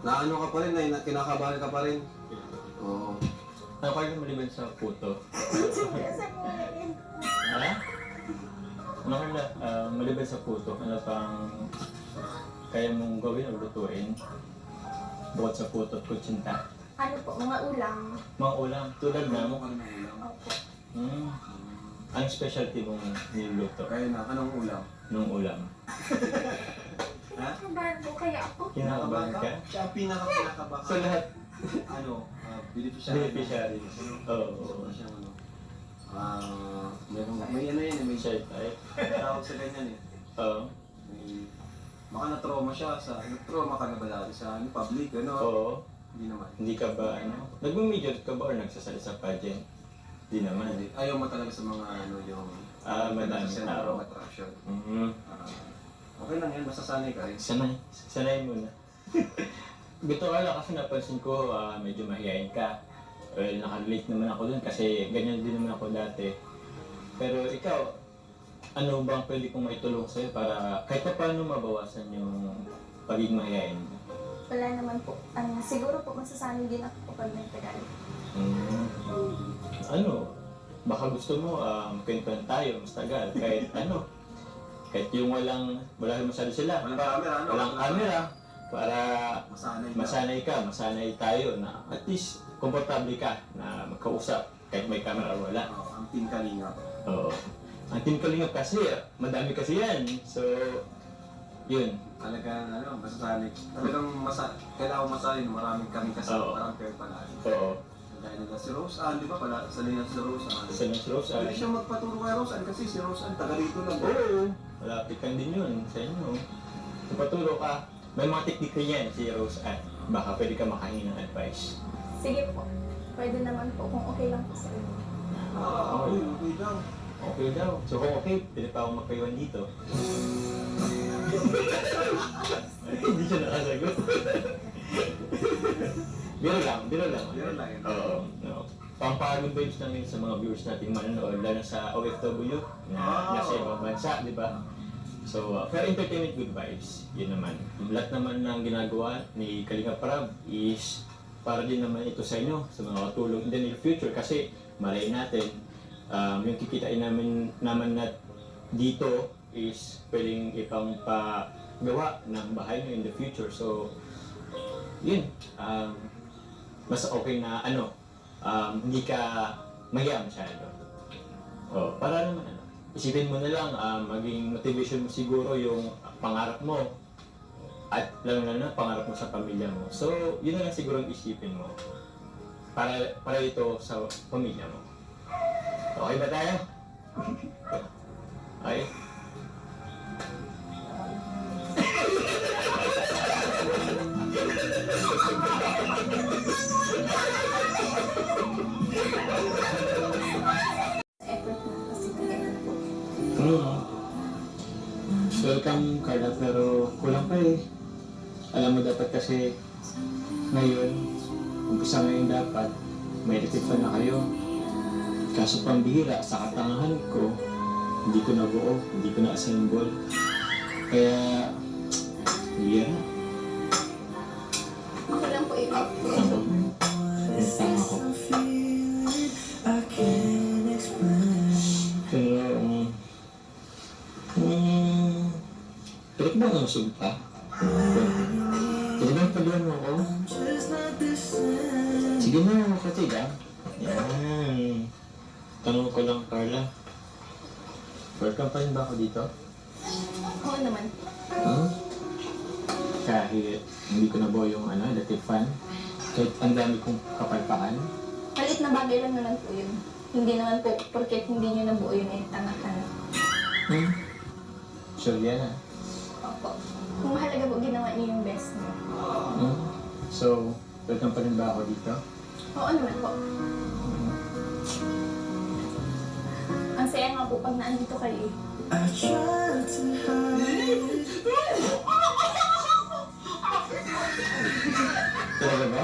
Naano ka pa rin, kinakabahan ka pa rin. Oo. Ano kayo maliban sa puto? Ha? Ano ka maliban sa puto? Ano pang kaya mong gawin o lutuin? Bukod sa puto at kutsinta? Ano po, mga ulam. Mga ulam, tulad na mo. Ano ng ulam? Opo. Anong specialty mong niluluto? Kaya na, anong ulam? Nung ulam? Ha? Kabahan po kaya ako. Kinakabahan ka? Siya ang pinaka-kinakabahan. Sa lahat. Ano, beneficiary. Beneficiaries. Oo. Siya ano. May ano yan, may Share type. tawag sa ganyan eh. Oo. May, baka na-trauma siya sa, na-trauma ka na ba dati sa public, ano? Oo. Hindi naman. Hindi ka ba nagme-major ka ba or nagsasali sa pageant? Hindi naman. Ayaw mo talaga sa mga ano yung madami center tao. of attraction. Ah, okay lang yan, masasanay ka rin. Sanay mo na. Bito ka lang kasi napansin ko medyo mahihayin ka. Well, nakarelate naman ako dun kasi ganyan din naman ako dati. Pero ikaw, ano bang pwede kong maitulong sa'yo para kahit pa paano mabawasan yung pagiging mahihayin mo? Wala naman po. Siguro po masasanay din ako kapag nagtagal. Ano? Baka gusto mo kwentuhan tayo, mas tagal. Kahit ano, kahit yung wala masyado sila. Walang camera, ano? Walang camera. Para Masanay ka. masanay tayo na at least komportable ka na magkausap kahit may camera o wala. Ang team Kalingap. Oo. Ang Team Kalingap kasi, madami kasi yan. So, yun. Talagang ano, masasanay. Talagang kailangan masanay na maraming kami kasama, Oo. maraming kayo pala. Oo. Dahil nila si Rose Ann, di ba pala? Sanay na si Rose Ann. Sa Miss Rose, Pwede siya magpaturo kay Rose Ann kasi si Rose Ann taga rito lang. oo. Malapit lang din yun sa inyo. So, paturo ka. May mga teknik rin yan si Rose Ann. Baka pwede ka makahingi ng advice. Sige po. Pwede naman po kung okay lang po sa inyo. Okay lang. Okay daw. So kung okay, pwede pa akong magpaiwan dito. Hindi siya nakasagot. Biro lang. Biro lang yun. Oo. No. Pang-good vibes lang yun sa mga viewers nating manonood, lalo sa OFW na nasa ibang bansa, di ba? So, for entertainment, good vibes. Yun naman. Lahat naman ng ginagawa ni Kalinga Prab is para din naman ito sa inyo, sa mga katulong in the near future. Kasi malay natin, yung kikitain naman na dito is pwedeng ipang pagawa ng bahay nyo in the future. So, yun. Mas okay na hindi ka mahiya masyado. Para naman isipin mo na lang, maging motivation mo siguro yung pangarap mo at lalo na pangarap mo sa pamilya mo. So, yun na lang siguro ang isipin mo para ito sa pamilya mo. Okay ba tayo? Okay? Effort na kasi ganyan po. Welcome, Carla, pero kulang pa eh. Alam mo dapat kasi ngayon, umpisa ngayon dapat, may electric fan na kayo. Kaso pambihira, sa katangahan ko, hindi ko nabuo, hindi ko na-assemble. Kaya, yeah. Okay lang po ito. Tama ko. Pero, pilit mo ang usog pa? Pwede ba pagyan mo ako? Sige na, kasi lang. Yan. Tanong ko lang, Carla. Welcome pa rin ba ako dito? Oo naman. Kahit hindi ko nabuo yung electric fan, kahit ang dami kong kapalpakan. Malit na bagay lang naman po yun. Hindi naman po, porket hindi nyo nabuo yun eh, tanga-tanga. Sure yan Opo. Kung mahalaga po, ginawa niyo yung best mo. So, welcome pa rin ba ako dito? Oo naman po. Ang saya nga po pag naandito kayo eh. Talaga ba?